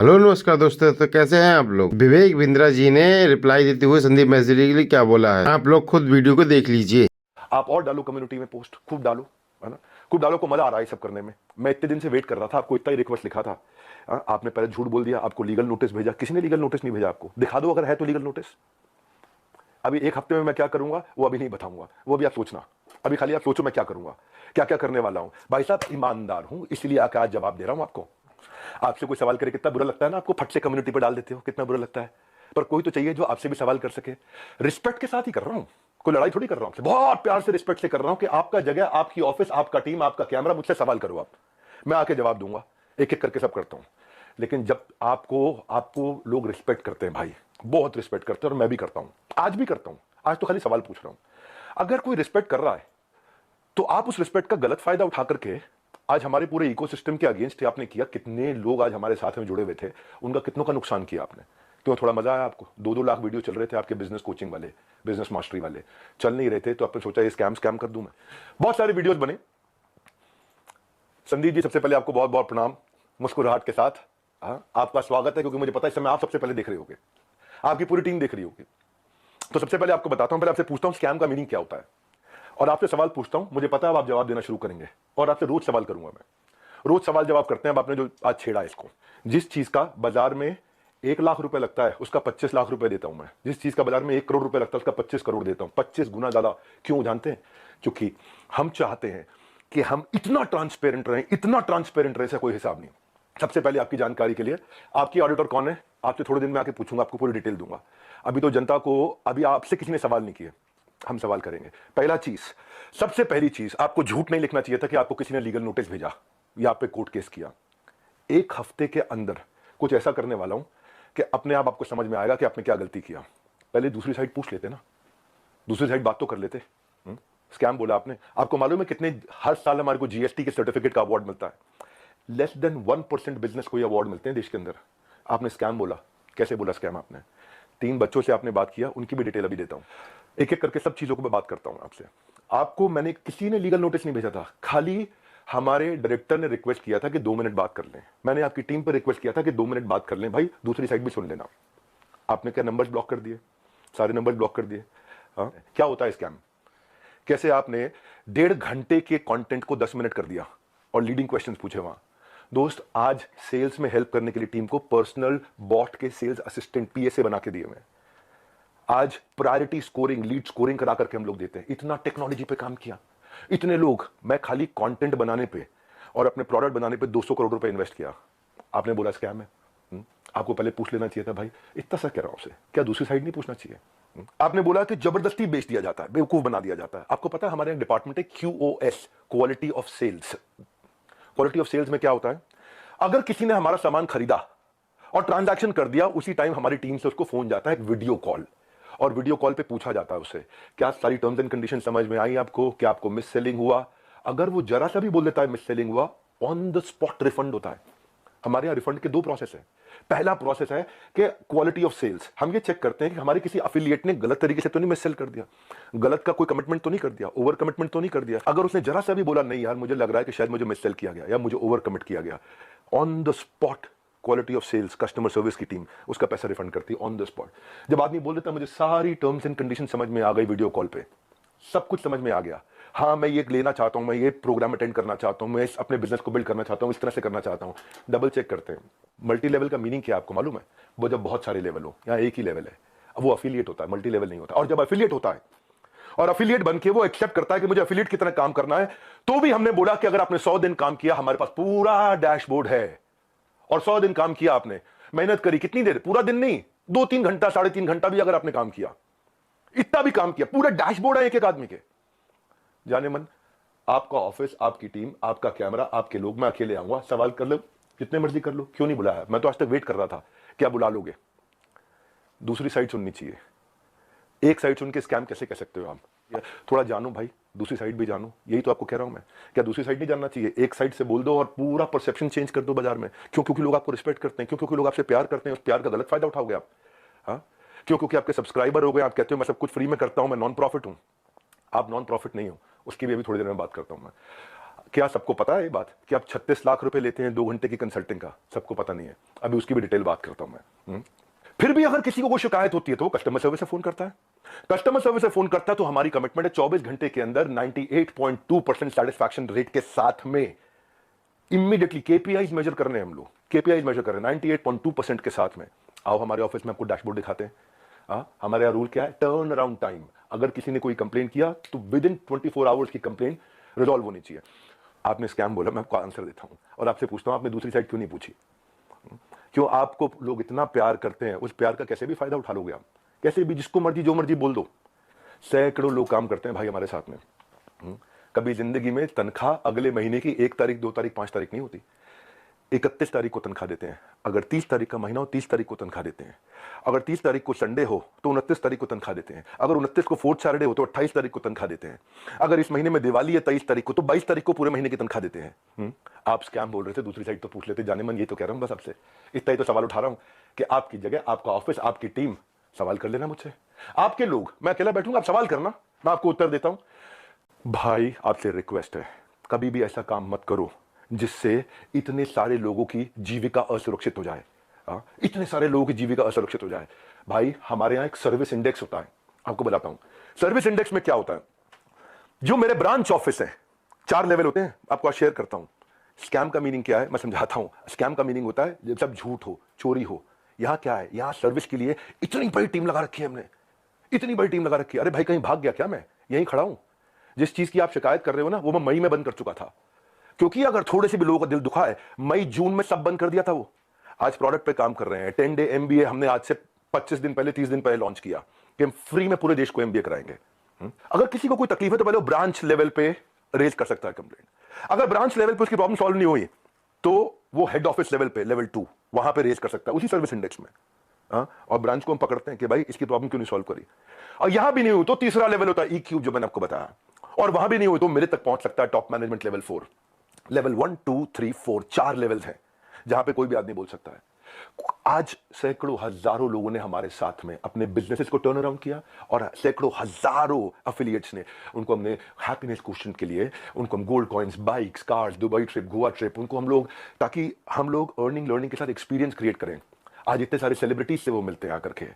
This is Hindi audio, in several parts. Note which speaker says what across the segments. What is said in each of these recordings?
Speaker 1: हेलो नमस्कार दोस्तों। तो कैसे हैं आप लोग। विवेक बिंद्रा जी ने रिप्लाई देते हुए संदीप मैसेरी के लिए क्या बोला है, आप लोग खुद वीडियो को देख लीजिए।
Speaker 2: आप और डालो कम्युनिटी में पोस्ट, खूब डालो, है ना। खूब डालो, को मजा आ रहा है सब करने में। मैं इतने दिन से वेट कर रहा था, आपको इतना ही रिक्वेस्ट लिखा था। आपने पहले झूठ बोल दिया, आपको लीगल नोटिस भेजा। किसी ने लीगल नोटिस नहीं भेजा आपको। दिखा दो अगर है तो लीगल नोटिस। अभी एक हफ्ते में मैं क्या करूंगा वो अभी नहीं बताऊंगा, वो भी आप सोचना। अभी खाली आप सोचो मैं क्या करूंगा, क्या क्या करने वाला हूं। भाई साहब ईमानदार हूं, इसलिए आकर आज जवाब दे रहा हूं आपको। आपसे कोई सवाल करे कितना बुरा लगता है ना आपको, फट से कम्युनिटी पर डाल देते हो, कितना बुरा लगता है। पर कोई तो चाहिए जो आपसे भी सवाल कर सके। रिस्पेक्ट के साथ ही कर रहा हूं, कोई लड़ाई थोड़ी कर रहा हूं आपसे। बहुत प्यार से रिस्पेक्ट से कर रहा हूं कि आपका जगह, आपकी ऑफिस, आपका टीम, आपका कैमरा, मुझसे सवाल करो आप, मैं आके जवाब दूंगा। एक एक करके सब करता हूं। लेकिन जब आपको आपको लोग रिस्पेक्ट करते हैं भाई, बहुत रिस्पेक्ट करते हैं, और मैं भी करता हूं, आज भी करता हूं। आज तो खाली सवाल पूछ रहा हूं। अगर कोई रिस्पेक्ट कर रहा है तो आप उस रिस्पेक्ट का गलत फायदा उठा करके आज हमारे पूरे इकोसिस्टम के अगेंस्ट आपने किया। कितने लोग आज हमारे साथ में जुड़े हुए थे, उनका कितनों का नुकसान किया आपने। क्यों, थोड़ा मजा आया आपको। 2-2 लाख वीडियो चल रहे थे आपके बिजनेस कोचिंग वाले, बिजनेस मास्टरी वाले, चल नहीं रहे थे तो आपने सोचा ये स्कैम स्कैम कर दूं मैं। बहुत सारे वीडियोस बने। संदीप जी, सबसे पहले आपको बहुत बहुत प्रणाम, मुस्कुराहट के साथ। आपका स्वागत है, क्योंकि मुझे पता है इस समय आप सबसे पहले देख रहे होगे, आपकी पूरी टीम देख रही होगी। तो सबसे पहले आपको बताता हूं, पहले आपसे पूछता हूं स्कैम का मीनिंग क्या होता है, और आपसे सवाल पूछता हूं। मुझे पता है आप जवाब देना शुरू करेंगे, और आपसे रोज सवाल करूंगा मैं। रोज सवाल जवाब करते हैं। अब आपने जो आज छेड़ा इसको, जिस चीज का बाजार में 1 लाख रुपए लगता है उसका 25 लाख रुपए देता हूं मैं। जिस चीज का बाजार में 1 करोड़ रुपए लगता है उसका 25 करोड़ देता हूं, 25 गुना ज्यादा। क्यों जानते हैं? क्योंकि हम चाहते हैं कि हम इतना ट्रांसपेरेंट रहें, इतना ट्रांसपेरेंट रहे, कोई हिसाब नहीं। सबसे पहले आपकी जानकारी के लिए, आपकी ऑडिटर कौन है आपसे थोड़े दिन में आके पूछूंगा, आपको पूरी डिटेल दूंगा। अभी तो जनता को, अभी आपसे किसी ने सवाल नहीं किए, हम सवाल करेंगे। पहला चीज, सबसे पहली चीज, आपको झूठ नहीं लिखना चाहिए था कि आपको किसी ने लीगल नोटिस भेजा या आप पे कोर्ट केस किया। 1 हफ्ते के अंदर कुछ ऐसा करने वाला हूं कि अपने आप आपको समझ में आएगा कि आपने क्या गलती किया। पहले दूसरी साइड पूछ लेते ना, दूसरी साइड बात तो कर लेते। स्कैम बोला आपने। आपको मालूम है कितने हर साल हमारे को जीएसटी के सर्टिफिकेट का अवार्ड मिलता है? लेस देन 1% बिजनेस को अवार्ड मिलते हैं देश के अंदर। आपने स्कैम बोला। कैसे बोला स्कैम आपने? 3 बच्चों से आपने बात किया, उनकी भी डिटेल अभी देता हूं। एक एक करके सब चीजों को मैं बात करता हूं आपसे। आपको मैंने, किसी ने लीगल नोटिस नहीं भेजा था, खाली हमारे डायरेक्टर ने रिक्वेस्ट किया था कि 2 मिनट बात कर लें। मैंने आपकी टीम पर रिक्वेस्ट किया था कि 2 मिनट बात कर लें भाई, दूसरी साइड भी सुन लेना। आपने क्या नंबर्स ब्लॉक कर दिए, सारे नंबर्स ब्लॉक कर दिए। क्या होता है स्कैम? कैसे आपने 1.5 घंटे के कंटेंट को 10 मिनट कर दिया और लीडिंग क्वेश्चंस पूछे वहां। दोस्त, आज सेल्स में हेल्प करने के लिए टीम को पर्सनल बॉट के सेल्स असिस्टेंट, पीएसए बना के दिए हुए। आज प्रायोरिटी स्कोरिंग, लीड स्कोरिंग करा करके हम लोग देते हैं। इतना टेक्नोलॉजी पे काम किया, इतने लोग। मैं खाली कंटेंट बनाने पे और अपने प्रोडक्ट बनाने पे 200 करोड़ रुपए इन्वेस्ट किया। आपने बोला स्कैम है। आपको पहले पूछ लेना चाहिए था भाई, इतना सा कह रहा हूं आपसे, क्या दूसरी साइड नहीं पूछना चाहिए? आपने बोला कि जबरदस्ती बेच दिया जाता है, बेवकूफ बना दिया जाता है। आपको पता है हमारे डिपार्टमेंट है QoS, quality of sales. Quality of sales में क्या होता है? अगर किसी ने हमारा सामान खरीदा और ट्रांजैक्शन कर दिया, उसी टाइम हमारी टीम से उसको फोन जाता है, एक वीडियो कॉल, और वीडियो कॉल पे पूछा जाता है उससे, क्या सारी टर्म्स एंड कंडीशन समझ में आई आपको, क्या आपको मिस सेलिंग हुआ? अगर वो जरा सा भी बोल देता है मिस सेलिंग हुआ, ऑन द स्पॉट रिफंड होता है। हमारे यहां रिफंड के 2 प्रोसेस है। पहला प्रोसेस है कि क्वालिटी ऑफ सेल्स, हम ये चेक करते हैं कि हमारे किसी अफिलिएट ने गलत तरीके से तो नहीं मिस सेल कर दिया, गलत का कोई कमिटमेंट तो नहीं कर दिया, ओवर कमिटमेंट तो नहीं कर दिया। अगर उसने जरा सा भी बोला नहीं यार मुझे लग रहा है कि शायद मुझे मिस सेल किया गया या मुझे ओवर कमिट किया गया, on the spot quality of sales, customer service की टीम उसका पैसा रिफंड करती है ऑन द स्पॉट। जब आदमी बोल देता मुझे सारी टर्म्स एंड कंडीशन समझ में आ गई, वीडियो कॉल पे सब कुछ समझ में आ गया, हाँ मैं ये लेना चाहता हूं, मैं ये प्रोग्राम अटेंड करना चाहता हूं, मैं अपने बिजनेस को बिल्ड करना चाहता हूं, इस तरह से करना चाहता हूं, डबल चेक करते हैं। मल्टी लेवल का मीनिंग क्या आपको मालूम है? वो जब बहुत सारे लेवल हो, यहाँ एक ही लेवल है, अब वो अफिलिएट होता है, मल्टी लेवल नहीं होता। और जब अफिलिएट होता है और अफिलिएट बन के वो एक्सेप्ट करता है कि मुझे अफिलिएट की तरह काम करना है, तो भी हमने बोला कि अगर आपने 100 दिन काम किया, हमारे पास पूरा डैशबोर्ड है। और 100 दिन काम किया आपने, मेहनत करी, कितनी देर? पूरा दिन नहीं, 2-3 घंटा, 3.5 घंटा भी अगर आपने काम किया, इतना भी काम किया, पूरा डैशबोर्ड है एक एक आदमी के। जाने मन, आपका ऑफिस, आपकी टीम, आपका कैमरा, आपके लोग, मैं अकेले आऊंगा, सवाल कर लो जितने मर्जी कर लो, क्यों नहीं बुलाया? मैं तो आज तक वेट कर रहा था, क्या बुला लोगे? दूसरी साइड सुननी चाहिए। एक साइड सुन के स्कैम कैसे कह सकते हो आप? थोड़ा जानो भाई, दूसरी साइड भी जानो, यही तो आपको कह रहा हूं मैं। क्या दूसरी साइड नहीं जानना चाहिए? एक साइड से बोल दो और पूरा परसेप्शन चेंज कर दो बाजार में। क्यों? क्योंकि लोग आपको रिस्पेक्ट करते हैं। क्यों? क्योंकि लोग आपसे प्यार करते हैं, उस प्यार का गलत फायदा उठाओगे आप। हाँ, क्यों? क्योंकि आपके सब्सक्राइबर हो गए, आप कहते हो मैं सब कुछ फ्री में करता हूं, मैं नॉन प्रॉफिट हूं। आप नॉन प्रॉफिट नहीं हो, उसकी भी अभी थोड़ी देर में बात करता हूं मैं। क्या सबको पता है ये बात कि आप 36 लाख रुपए लेते हैं 2 घंटे की कंसल्टिंग का? सबको पता नहीं है। अभी उसकी भी डिटेल बात करता हूं मैं। फिर भी अगर किसी को कोई शिकायत होती है तो वो कस्टमर सर्विस से फोन करता है। कस्टमर सर्विस से फोन करता है तो हमारी कमिटमेंट है 24 घंटे के अंदर 98.2% सेटिस्फैक्शन रेट के साथ में इमीडिएटली केपीआईज मेजर करने हैं हम लोग। केपीआईज मेजर कर रहे हैं 98.2% के साथ में। आओ हमारे ऑफिस में आपको डैशबोर्ड दिखाते हैं। हमारे यहाँ रूल क्या है? Turn around time. अगर किसी ने कोई कंप्लेन किया तो विद इन 24 आवर्स की कंप्लेन रिजॉल्व होनी चाहिए। आपने स्कैम बोला, मैं आपको आंसर देता हूं और आपसे पूछता हूं आपने दूसरी साइड क्यों नहीं पूछी? क्यों आपको लोग इतना प्यार करते हैं? उस प्यार का कैसे भी फायदा उठा लोगे आप, कैसे भी, जिसको मर्जी जो मर्जी बोल दो। सैकड़ों लोग काम करते हैं भाई हमारे साथ में। कभी जिंदगी में तनख्वाह अगले महीने की 1 तारीख 2 तारीख 5 तारीख नहीं होती, 31 तारीख को तनख्वाह देते हैं। अगर 30 तारीख का महीना हो 30 तारीख को तनख्वाह देते हैं। अगर 30 तारीख को संडे हो तो 29 तारीख को तनख्वाह देते हैं। अगर 29 को फोर्थ सैटरडे हो तो 28 तारीख को तनख्वाह देते हैं। अगर इस महीने में दिवाली है 23 तारीख को तो 22 तारीख को पूरे महीने की तनख्वाह देते हैं। आप स्कैम बोल रहे थे, दूसरी साइड तो पूछ लेते। जाने मन ये तो कह रहा हूं बस आपसे, इतना ही तो सवाल उठा रहा हूं कि आपकी जगह आपका ऑफिस, आपकी टीम सवाल कर लेना मुझसे। आपके लोग, मैं अकेला बैठूंगा, आप सवाल करना, मैं आपको उत्तर देता हूं। भाई आपसे रिक्वेस्ट है, कभी भी ऐसा काम मत करो जिससे इतने सारे लोगों की जीविका असुरक्षित हो जाए। इतने सारे लोगों की जीविका असुरक्षित हो जाए। भाई हमारे यहां एक सर्विस इंडेक्स होता है, आपको बताता हूं। सर्विस इंडेक्स में क्या होता है? जो मेरे ब्रांच ऑफिस है, 4 लेवल होते हैं, आपको आज शेयर करता हूं। स्कैम का मीनिंग क्या है मैं समझाता हूं। स्कैम का मीनिंग होता है जब सब झूठ हो, चोरी हो। यहां क्या है? यहां सर्विस के लिए इतनी बड़ी टीम लगा रखी है हमने, इतनी बड़ी टीम लगा रखी है। अरे भाई कहीं भाग गया क्या? मैं यहीं खड़ा हूं। जिस चीज की आप शिकायत कर रहे हो ना, वो मैं मई में बंद कर चुका था, क्योंकि अगर थोड़े से भी लोगों का दिल दुखा है, मई जून में सब बंद कर दिया था। वो आज प्रोडक्ट पे काम कर रहे हैं। 10 डे एमबीए हमने आज से 25 दिन पहले, 30 दिन पहले लॉन्च किया कि हम फ्री में पूरे देश को एमबीए कराएंगे। अगर किसी को कोई तकलीफ है तो पहले वो ब्रांच लेवल पे रेज कर सकता है कंप्लेंट। अगर ब्रांच लेवल पे उसकी प्रॉब्लम सॉल्व नहीं हुई तो वो हेड ऑफिस लेवल पे, लेवल 2, वहां पे रेज कर सकता है उसी सर्विस इंडेक्स में। और ब्रांच को हम पकड़ते हैं कि भाई इसकी प्रॉब्लम क्यों नहीं सॉल्व करी। और यहां भी नहीं हुई तो तीसरा लेवल होता है ई क्यूब, जो मैंने आपको बताया। और वहां भी नहीं हुई तो मेरे तक पहुंच सकता है top management level 4। Level 1 2 3 4 4 levels हैं जहां पे कोई भी आदमी बोल सकता है। आज सैकड़ों हजारों लोगों ने हमारे साथ में अपने बिजनेसेस को टर्न अराउंड किया और सैकड़ों हजारों एफिलिएट्स ने, उनको हमने हैप्पीनेस क्वेश्चन के लिए उनको हम gold coins, bikes, cars, Dubai trip, Goa trip, उनको हम लोग, ताकि हम लोग अर्निंग लर्निंग के साथ एक्सपीरियंस क्रिएट करें। आज इतने सारे सेलिब्रिटीज से वो मिलते हैं आकर के।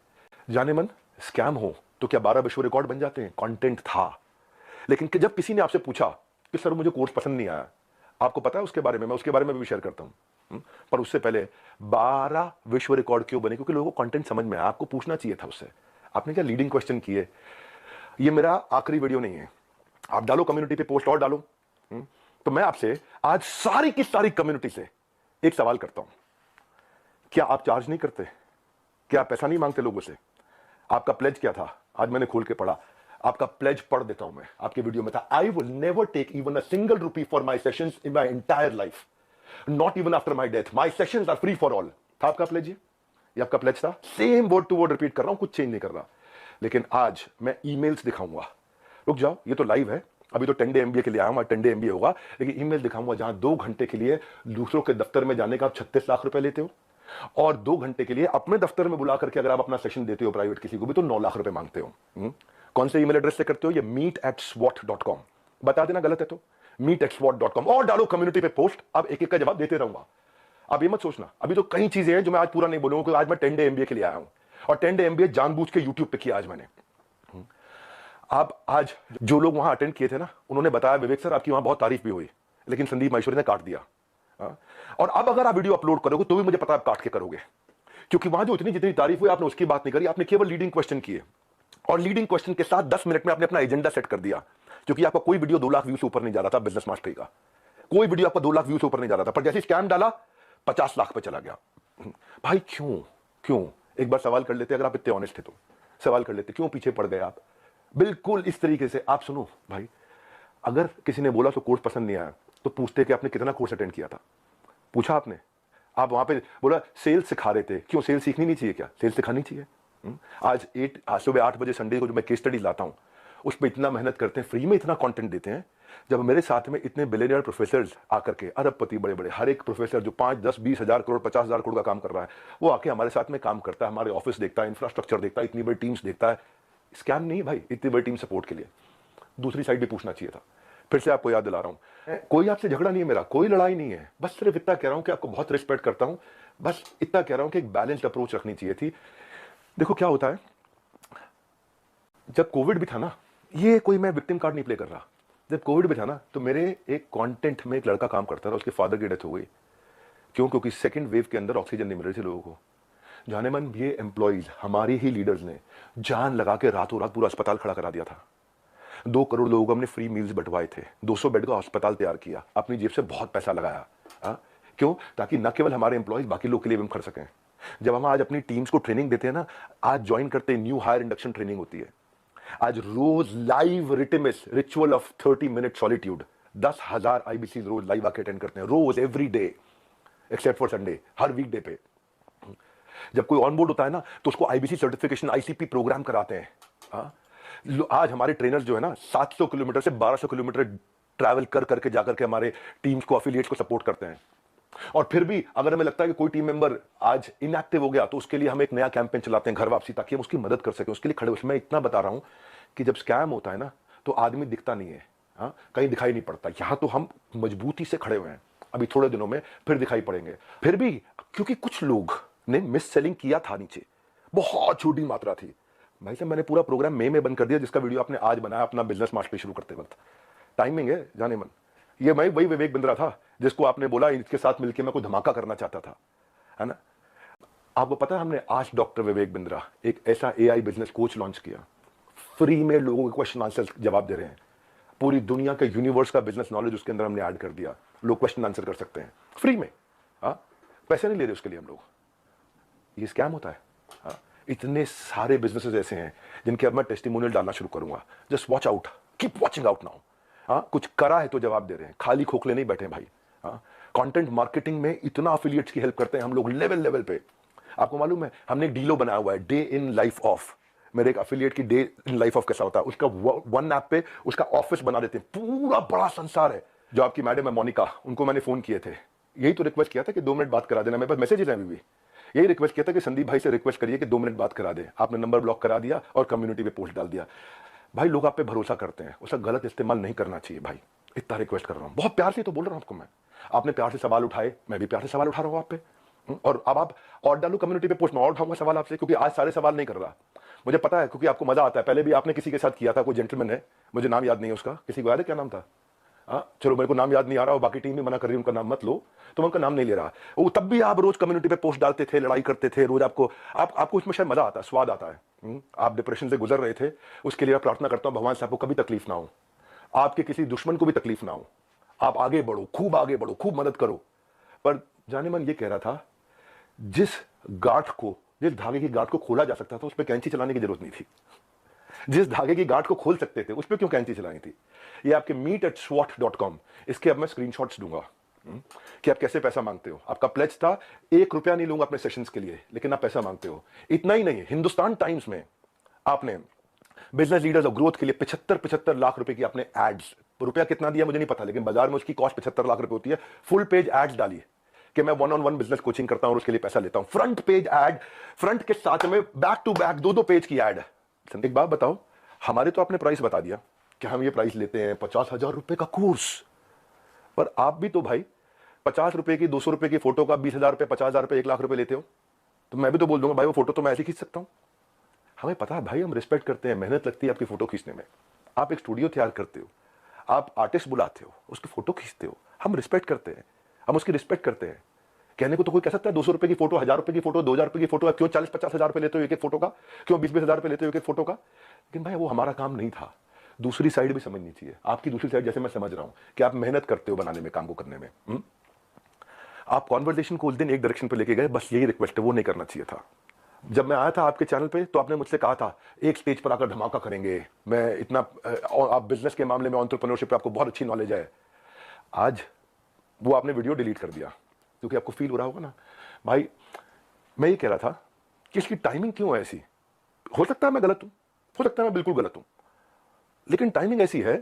Speaker 2: जाने मन स्कैम हो तो क्या 12 विश्व रिकॉर्ड बन जाते हैं? कंटेंट था, लेकिन जब किसी ने आपसे पूछा कि सर मुझे कोर्स पसंद नहीं आया, आपको पता है उसके बारे में, मैं उसके बारे में भी शेयर करता हूं। पर उससे पहले 12 विश्व रिकॉर्ड क्यों बने? क्योंकि लोगों को कंटेंट समझ में आया। आपको पूछना चाहिए था उससे। आपने क्या लीडिंग क्वेश्चन किए। ये मेरा आखिरी वीडियो नहीं है, आप डालो कम्युनिटी पे पोस्ट और डालो। तो मैं आपसे आज सारी की सारी कम्युनिटी से एक सवाल करता हूं, क्या आप चार्ज नहीं करते? क्या आप पैसा नहीं मांगते लोगों से? आपका प्लेज क्या था? आज मैंने खोल के पढ़ा, आपका प्लेज पढ़ देता हूं मैं। आपके वीडियो में था, I will never take even a single rupee for my sessions in my entire life, not even after my death, my sessions are free for all. था आपका प्लेज? ये आपका प्लेज था। Same word to word repeat कर रहा हूं, कुछ चेंज नहीं कर रहा। लेकिन आज मैं ईमेल्स दिखाऊंगा। रुक जाओ, ये तो लाइव है, अभी तो 10 डे एमबीए के लिए आया हूं, 10 डे एमबीए होगा, लेकिन ईमेल दिखाऊंगा जहां 2 घंटे के लिए दूसरों के दफ्तर में जाने का आप 36 लाख रुपए लेते हो, और 2 घंटे के लिए अपने दफ्तर में बुला करके अगर आप अपना सेशन देते हो प्राइवेट किसी को भी तो 9 लाख रुपए मांगते हो। कौन से ईमेल एड्रेस से करते हो? ये meet@swat.com। बता देना गलत है तो meet@swat.com, और डालो कम्युनिटी पे पोस्ट। अब एक एक का जवाब देते रहूंगा। अब ये मत सोचना, अभी तो कई चीजें हैं जो मैं आज पूरा नहीं बोलूंगा, क्योंकि आज मैं 10 डे एमबीए के लिए आया हूं, और 10 डे एमबीए जानबूझ के यूट्यूब पे किया आज मैंने। आप आज जो लोग वहां अटेंड किए थे ना, उन्होंने बताया विवेक सर आपकी वहां बहुत तारीफ भी हुई, लेकिन संदीप माहेश्वरी ने काट दिया। और अब अगर आप वीडियो अपलोड करोगे तो भी मुझे पता आप काट के करोगे, क्योंकि वहां जो इतनी जितनी तारीफ हुई आपने उसकी बात नहीं करी, आपने केवल लीडिंग क्वेश्चन किए, और लीडिंग क्वेश्चन के साथ 10 मिनट में आपने अपना एजेंडा सेट कर दिया। क्योंकि आपका कोई वीडियो 2 लाख व्यू से ऊपर नहीं जा रहा था बिजनेस मास्टरी का, कोई वीडियो आपका 2 लाख व्यू से ऊपर नहीं जा रहा था, पर जैसे स्कैम डाला 50 लाख पे चला गया। भाई क्यों एक बार सवाल कर लेते, अगर आप इतने ऑनेस्ट थे तो सवाल कर लेते, क्यों पीछे पड़ गए आप? बिल्कुल इस तरीके से आप सुनो भाई, अगर किसी ने बोला तो कोर्स पसंद नहीं आया तो पूछते कि आपने कितना कोर्स अटेंड किया था? पूछा आपने? आप वहां पे बोला सेल्स सिखा रहे थे, क्यों सेल्स सीखनी नहीं चाहिए? क्या सेल्स सिखानी चाहिए? आज सुबह 8 बजे संडे को जो मैं केस स्टडी लाता हूं उस पर इतना मेहनत करते हैं, फ्री में इतना कंटेंट देते हैं। जब मेरे साथ में इतने बिलियनियर प्रोफेसर्स आकर के, अरबपति बड़े बड़े, हर एक प्रोफेसर जो 5 10 20 हजार करोड़ 50 हजार करोड़ का काम कर रहा है, वो आके हमारे साथ में काम करता है, हमारे ऑफिस देखता है, इंफ्रास्ट्रक्चर देखता है, इतनी बड़ी टीम्स देखता है। स्कैम नहीं भाई, इतनी बड़ी टीम सपोर्ट के लिए। दूसरी साइड भी पूछना चाहिए था। फिर से आपको याद दिला रहा हूं, कोई आपसे झगड़ा नहीं है मेरा, कोई लड़ाई नहीं है, बस सिर्फ इतना कह रहा हूं कि आपको बहुत रिस्पेक्ट करता हूं, बस इतना कह रहा हूं कि एक बैलेंस्ड अप्रोच रखनी चाहिए थी। देखो क्या होता है, जब कोविड भी था ना, ये कोई मैं विक्टिम कार्ड नहीं प्ले कर रहा, जब कोविड भी था ना तो मेरे एक कंटेंट में एक लड़का काम करता था, उसके फादर की डेथ हो गई। क्यों? क्योंकि सेकंड वेव के अंदर ऑक्सीजन नहीं मिल रही थी लोगों को। जाने मन ये एम्प्लॉइज, हमारी ही लीडर्स ने जान लगा के रातों रात पूरा अस्पताल खड़ा करा दिया था। 2 करोड़ लोगों को हमने फ्री मील्स बंटवाए थे, 200 बेड का अस्पताल तैयार किया, अपनी जेब से बहुत पैसा लगाया। क्यों? ताकि न केवल हमारे एम्प्लॉइज, बाकी लोग के लिए भी हम कर सकें। जब हम आज अपनी टीम्स को ट्रेनिंग देते हैं ना, आज ज्वाइन करते हैं, न्यू हायर इंडक्शन ट्रेनिंग होती है, आज रोज लाइव रिटिमिस ritual of 30 minute solitude, 10,000 IBC रोज लाइव आके अटेंड करते हैं, रोज every day except for Sunday, हर वीकडे पे। जब कोई ऑन बोर्ड होता है ना तो उसको आईबीसी सर्टिफिकेशन, आईसीपी प्रोग्राम कराते हैं। आज हमारे ट्रेनर्स जो है ना 700 किलोमीटर से 1200 किलोमीटर ट्रैवल कर करके जाकर के हमारे टीम्स को, एफिलिएट्स को सपोर्ट करते हैं। और फिर भी अगर हमें लगता है कि कोई टीम मेंबर आज इनएक्टिव हो गया तो उसके लिए हम एक नया कैंपेन चलाते हैं, घर वापसी, ताकि हम उसकी मदद कर सकें, उसके लिए खड़े। उसमें इतना बता रहा हूं कि जब स्कैम होता है ना तो आदमी दिखता नहीं है, कहीं दिखाई नहीं पड़ता। यहां तो हम मजबूती से खड़े हुए हैं, अभी थोड़े दिनों में फिर दिखाई पड़ेंगे। फिर भी क्योंकि कुछ लोग ने मिस सेलिंग किया था, नीचे बहुत छोटी मात्रा थी भाई साहब, मैंने पूरा प्रोग्राम मई में बंद कर दिया, जिसका वीडियो आपने आज बनाया अपना बिजनेस मास्टरी शुरू करते वक्त। टाइमिंग है जाने मन, ये मैं वही विवेक बिंद्रा था जिसको आपने बोला इसके साथ मिलकर मैं कोई धमाका करना चाहता था, है ना। आपको पता है हमने आज डॉक्टर विवेक बिंद्रा एक ऐसा एआई बिजनेस कोच लॉन्च किया, फ्री में लोगों के क्वेश्चन आंसर जवाब दे रहे हैं। पूरी दुनिया के यूनिवर्स का बिजनेस नॉलेज उसके अंदर हमने ऐड कर दिया, लोग क्वेश्चन आंसर कर सकते हैं फ्री में। पैसे नहीं ले रहे उसके लिए हम लोग, ये स्कैम होता है। इतने सारे बिजनेसेस ऐसे हैं जिनके अब मैं टेस्टिमोनियल डालना शुरू करूंगा। Just watch out, keep watching out now. कुछ करा है तो जवाब दे रहे हैं, खाली खोखले नहीं बैठे भाई। कंटेंट मार्केटिंग में इतना एफिलिएट्स की हेल्प करते हैं हम लोग लेवल पे। आपको मालूम है हमने एक डीलो बनाया हुआ है, डे इन लाइफ ऑफ। मेरे एक एफिलिएट की डे इन लाइफ ऑफ कैसा होता है, उसका वन ऐप पे उसका ऑफिस बना देते हैं, पूरा बड़ा संसार है। जो आपकी मैडम है मोनिका, उनको मैंने फोन किए थे, यही तो रिक्वेस्ट किया था कि 2 मिनट बात करा देना, मेरे पास मैसेजेस हैं अभी भी। यही रिक्वेस्ट किया था कि संदीप भाई से रिक्वेस्ट करिए कि 2 मिनट बात करा दे। आपने नंबर ब्लॉक करा दिया और कम्युनिटी पे पोस्ट डाल दिया। भाई लोग आप पे भरोसा करते हैं, उसका गलत इस्तेमाल नहीं करना चाहिए भाई। इतना रिक्वेस्ट कर रहा हूं, बहुत प्यार से तो बोल रहा हूं आपको मैं। आपने प्यार से सवाल उठाए, मैं भी प्यार से सवाल उठा रहा हूं आप पे। और अब आप और डालू कम्युनिटी पे पोस्ट में और उठाऊंगा सवाल आपसे, क्योंकि आज सारे सवाल नहीं कर रहा, मुझे पता है, क्योंकि आपको मजा आता है। पहले भी आपने किसी के साथ किया था, कोई जेंटलमैन है, मुझे नाम याद नहीं है उसका, किसी को याद है क्या नाम था? चलो मेरे को नाम याद नहीं आ रहा और बाकी टीम भी मना कर रही है उनका नाम मत लो, तो मैं उनका नाम नहीं ले रहा। वो तब भी आप रोज कम्युनिटी पे पोस्ट डालते थे, लड़ाई करते थे रोज, आपको उसमें शायद मजा आता है, स्वाद आता है। आप डिप्रेशन से गुजर रहे थे, उसके लिए मैं प्रार्थना करता हूं भगवान से आपको कभी तकलीफ ना हो, आपके किसी दुश्मन को भी तकलीफ ना हो, आप आगे बढ़ो, खूब मदद करो। पर जाने मन ये कह रहा था, जिस धागे की गांठ को खोला जा सकता था उस पर कैंची चलाने की जरूरत नहीं थी। जिस धागे की गांठ को खोल सकते थे उस पर क्यों कैंची चलानी थी? ये आपके meet@swat.com, इसके अब मैं स्क्रीनशॉट्स दूंगा कि आप कैसे पैसा मांगते हो। आपका प्लेज था 1 रुपया नहीं लूंगा अपने सेशंस के लिए, लेकिन आप पैसा मांगते हो। इतना ही नहीं, हिंदुस्तान टाइम्स में आपने बिजनेस लीडर्स और ग्रोथ के लिए 75 लाख रुपए की आपने एड्स, रुपया कितना दिया मुझे नहीं पता, लेकिन बाजार में उसकी कॉस्ट 75 लाख रुपए होती है। फुल पेज एड्स डाली कि मैं 1-on-1 बिजनेस कोचिंग करता हूं और उसके लिए पैसा लेता हूं। फ्रंट पेज एड, फ्रंट के साथ में बैक टू बैक 2-2 पेज की एड। एक बात बताओ, हमारे तो आपने प्राइस बता दिया कि हम ये प्राइस लेते हैं 50,000 रुपए का कोर्स, पर आप भी तो भाई 50 रुपए की, 200 रुपए की फोटो का 20,000 रुपए, 50,000 रुपए, 1 लाख रुपए लेते हो। तो मैं भी तो बोल दूंगा भाई वो फोटो तो मैं ऐसे खींच सकता हूं। हमें पता है भाई, हम रिस्पेक्ट करते हैं, मेहनत लगती है आपकी फोटो खींचने में। आप एक स्टूडियो तैयार करते हो, आप आर्टिस्ट बुलाते हो, उसकी फोटो खींचते हो, हम रिस्पेक्ट करते हैं, हम उसकी रिस्पेक्ट करते हैं। कहने को तो कोई कह सकता है 200 रुपए की फोटो, 1,000 रुपए की फोटो, 2,000 रुपए की फोटो, क्यों 40-50 हजार रुपए लेते हो एक एक फोटो का, क्यों 20-20 हजार रुपए लेते हो एक एक फोटो का? लेकिन भाई वो हमारा काम नहीं था। दूसरी साइड भी समझनी चाहिए, आपकी दूसरी साइड जैसे मैं समझ रहा हूं कि आप मेहनत करते हो बनाने में, काम को करने में। आप कॉन्वर्सेशन को उस दिन एक डायरेक्शन पे लेके गए, बस यही रिक्वेस्ट है, वो नहीं करना चाहिए था। जब मैं आया था आपके चैनल पे तो आपने मुझसे कहा था एक स्टेज पर आकर धमाका करेंगे, मैं इतना, आप बिजनेस के मामले में, एंटरप्रेन्योरशिप पे आपको बहुत अच्छी नॉलेज है। आज वो आपने वीडियो डिलीट कर दिया क्योंकि आपको फील हो रहा होगा ना भाई। मैं ये कह रहा था कि इसकी टाइमिंग क्यों है ऐसी? हो सकता है मैं गलत हूं, हो सकता है मैं बिल्कुल गलत हूं, लेकिन टाइमिंग ऐसी है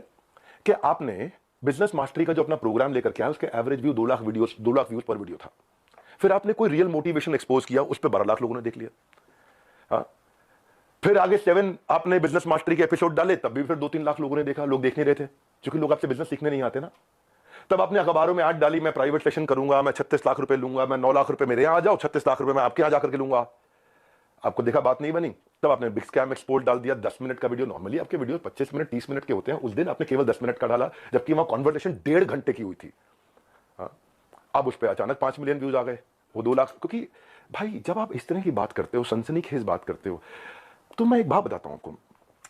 Speaker 2: कि आपने बिजनेस मास्टरी का जो अपना प्रोग्राम लेकर के आया, उसके एवरेज व्यू 2 लाख व्यूज पर वीडियो था। फिर आपने कोई रियल मोटिवेशन एक्सपोज किया, उस पर 12 लाख लोगों ने देख लिया। फिर आगे 7 आपने बिजनेस मास्टरी के एपिसोड डाले, तब भी फिर 2-3 लाख लोगों ने देखा। लोग देख नहीं रहे थे क्योंकि लोग आपसे बिजनेस सीखने नहीं आते ना। तब आपने अखबारों में ऐड डाली, मैं प्राइवेट सेशन करूंगा, मैं 36 लाख रुपए लूंगा, मैं 9 लाख रुपए मेरे यहां आ जाओ, 36 लाख रुपए मैं आपके यहां जाकर के लूंगा। आपको देखा बात नहीं बनी, तब आपने बिग स्कैम एक्सपोर्ट डाल दिया। 10 मिनट का वीडियो, नॉर्मली आपके वीडियो 25 मिनट 30 मिनट के होते हैं, उस दिन आपने केवल 10 मिनट का डाला, जबकि वहां कॉन्वर्सेशन 1.5 घंटे की हुई थी। अब उस पर अचानक 5 मिलियन व्यूज आ गए, वो 2 लाख। क्योंकि भाई जब आप इस तरह की बात करते हो, सनसनीखेज बात करते हो, तो मैं एक बात बताता हूं आपको,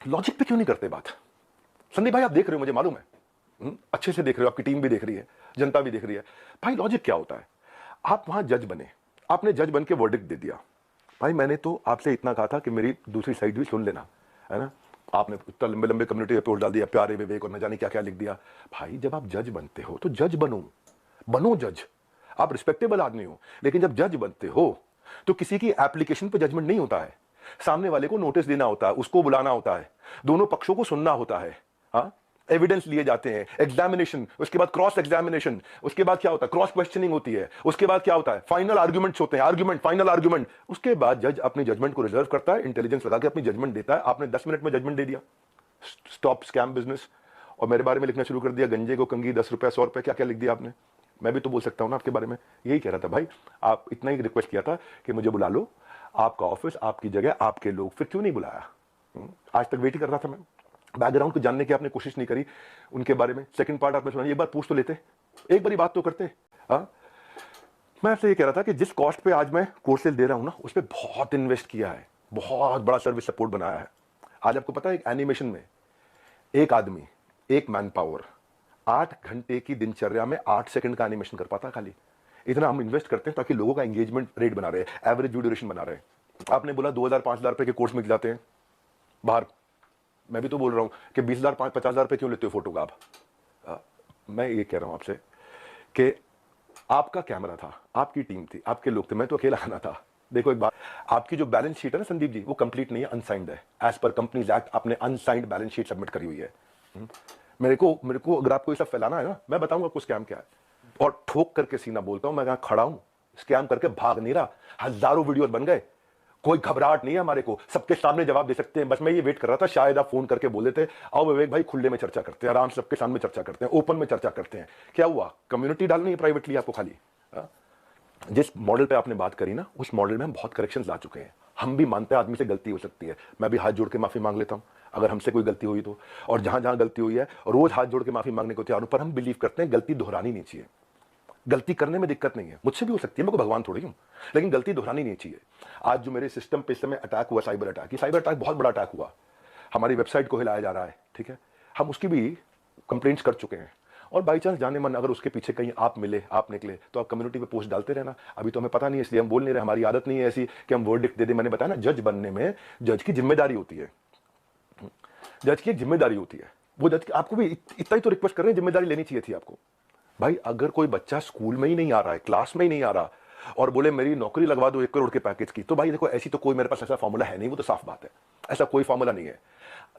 Speaker 2: लॉजिक पे क्यों नहीं करते बात। संदीप भाई आप देख रहे हो, मुझे मालूम है, अच्छे से देख रहे हो, आपकी टीम भी देख रही है, जनता भी देख रही है। भाई लॉजिक क्या होता है, आप वहां जज बने, आपने जज बन के वर्डिक्ट दे दिया। भाई मैंने तो आपसे इतना कहा था कि मेरी दूसरी साइड भी सुन लेना, है ना। आपने इतना लंबे लंबे कम्युनिटी रिपोर्ट डाल दिया, प्यारे विवेक और न जाने क्या क्या लिख दिया। भाई जब आप जज बनते हो तो जज बनो जज। आप रिस्पेक्टेबल आदमी हो, लेकिन जब जज बनते हो तो किसी की एप्लीकेशन पे जजमेंट नहीं होता है। सामने वाले को नोटिस देना होता है, उसको बुलाना होता है, दोनों पक्षों को सुनना होता है, हाँ, एविडेंस लिए जाते हैं, एग्जामिनेशन, उसके बाद क्रॉस एग्जामिनेशन, उसके बाद क्या होता है, क्रॉस क्वेश्चनिंग होती है, उसके बाद क्या होता है, फाइनल आर्गुमेंट्स होते हैं, आर्गुमेंट, फाइनल आर्गुमेंट। उसके बाद जज अपनी जजमेंट को रिजर्व करता है, इंटेलिजेंस लगा के अपनी जजमेंट देता है। आपने 10 मिनट में जजमेंट दे दिया, स्टॉप स्कैम बिजनेस, और मेरे बारे में लिखना शुरू कर दिया, गंजे को कंगी, 10 रुपए 100 रुपए, क्या क्या लिख दिया आपने। मैं भी तो बोल सकता हूं ना आपके बारे में, यही कह रहा था भाई। आप इतना ही रिक्वेस्ट किया था कि मुझे बुला लो, आपका ऑफिस, आपकी जगह, आपके लोग, फिर क्यों नहीं बुलाया। आज तक वेट ही कर रहा था मैं, बैकग्राउंड को जानने की आपने कोशिश नहीं करी उनके बारे में। सेकंड पार्ट आपने सुना, एक बार पूछ तो लेते, एक बारी बात तो करते। हाँ, मैं आपसे ये कह रहा था कि जिस कॉस्ट पे आज मैं कोर्सेज दे रहा हूं ना, उस पर बहुत इन्वेस्ट किया है, बहुत बड़ा सर्विस सपोर्ट बनाया है। आज आपको पता है एक एनिमेशन में एक आदमी, एक मैन पावर 8 घंटे की दिनचर्या में 8 सेकंड का एनिमेशन कर पाता। खाली इतना हम इन्वेस्ट करते हैं ताकि लोगों का एंगेजमेंट रेट बना रहे, एवरेज व्यू ड्यूरेशन बना रहे। आपने बोला 2,000-5,000 रुपए के कोर्स में जाते हैं बाहर, मैं भी तो बोल रहा हूं कि 20,000-50,000 रुपए क्यों लेते हो फोटो का आप। मैं ये कह रहा हूं आपसे कि आपका कैमरा था, आपकी टीम थी, आपके लोग थे, मैं तो अकेला आना था। देखो एक बात, आपकी जो बैलेंस शीट है ना संदीप जी, वो कंप्लीट नहीं है, अनसाइंड है। एज पर कंपनीज एक्ट आपने अनसाइंड बैलेंस शीट सबमिट करी हुई है। मेरे को अगर आपको ये सब फैलाना है ना, मैं बताऊंगा आपको स्कैम क्या है, और ठोक करके सीना बोलता हूं, मैं यहां खड़ा हूं, स्कैम करके भाग नहीं रहा। हजारों वीडियोस बन गए, कोई घबराहट नहीं है हमारे को, सबके सामने जवाब दे सकते हैं। बस मैं ये वेट कर रहा था, शायद आप फोन करके बोल देते, आओ विवेक भाई खुले में चर्चा करते हैं, आराम से सबके सामने चर्चा करते हैं, ओपन में चर्चा करते हैं। क्या हुआ, कम्युनिटी डालनी है प्राइवेटली आपको खाली। जिस मॉडल पे आपने बात करी ना, उस मॉडल में हम बहुत करेक्शंस ला चुके हैं। हम भी मानते हैं आदमी से गलती हो सकती है, मैं भी हाथ जोड़ के माफी मांग लेता हूं अगर हमसे कोई गलती हुई तो, और जहां जहां गलती हुई है रोज हाथ जोड़ के माफी मांगने को तैयार हूं। पर हम बिलीव करते हैं गलती दोहरानी नहीं चाहिए। गलती करने में दिक्कत नहीं है, मुझसे भी हो सकती है, मैं कोई भगवान थोड़ी हूं, लेकिन गलती दोहरानी नहीं चाहिए। आज जो मेरे सिस्टम पे इस समय अटैक हुआ, साइबर अटैक, ये साइबर अटैक बहुत बड़ा अटैक हुआ, हमारी वेबसाइट को हिलाया जा रहा है, ठीक है, हम उसकी भी कंप्लेंट्स कर चुके हैं। और बाई चांस जाने मन अगर उसके पीछे कहीं आप मिले, आप निकले, तो आप कम्युनिटी पे पोस्ट डालते रहना। अभी तो हमें पता नहीं है, इसलिए हम बोल नहीं रहे, हमारी आदत नहीं है ऐसी कि हम वर्डिक्ट दे दें। मैंने बताया ना, जज बनने में जज की जिम्मेदारी होती है, जज की एक जिम्मेदारी होती है। वो जज आपको भी इतना ही तो रिक्वेस्ट कर रहे हैं, जिम्मेदारी लेनी चाहिए थी आपको। भाई अगर कोई बच्चा स्कूल में ही नहीं आ रहा है, क्लास में ही नहीं आ रहा, और बोले मेरी नौकरी लगवा दो 1 करोड़ के पैकेज की, तो भाई देखो ऐसी तो कोई मेरे पास ऐसा फॉर्मूला है नहीं, वो तो साफ बात है, ऐसा कोई फॉर्मूला नहीं है।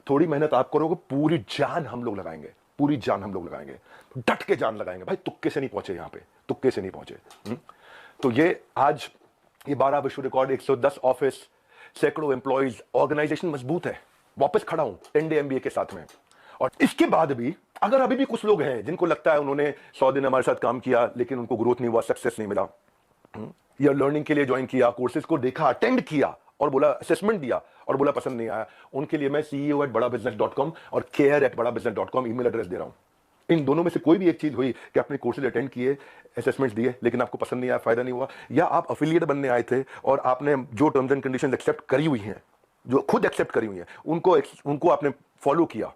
Speaker 2: थोड़ी मेहनत आप करोगे, पूरी जान हम लोग लगाएंगे, पूरी जान हम लोग लगाएंगे, डट के जान लगाएंगे। भाई तुक्के से नहीं पहुंचे यहाँ पे, तुक्के से नहीं पहुंचे। तो ये आज ये 12 विश्व रिकॉर्ड, 110 ऑफिस, सैकड़ों एम्प्लॉइज, ऑर्गेनाइजेशन मजबूत है। वापस खड़ा हूं 10 डे MBA के साथ में। और इसके बाद भी अगर अभी भी कुछ लोग हैं जिनको लगता है उन्होंने 100 दिन हमारे साथ काम किया लेकिन उनको ग्रोथ नहीं हुआ, सक्सेस नहीं मिला, या लर्निंग के लिए ज्वाइन किया, कोर्सेज को देखा, अटेंड किया और बोला, असेसमेंट दिया और बोला पसंद नहीं आया, उनके लिए मैं CEO@badabusiness.com और care@badabusiness.com ईमेल एड्रेस दे रहा हूं। इन दोनों में से कोई भी एक चीज हुई कि आपने कोर्सेज अटेंड किए, असेसमेंट्स दिए, लेकिन आपको पसंद नहीं आया, फायदा नहीं हुआ, या आप अफिलिएट बनने आए थे और आपने जो टर्म्स एंड कंडीशंस एक्सेप्ट करी हुई हैं, जो खुद एक्सेप्ट करी हुई हैं, उनको आपने फॉलो किया,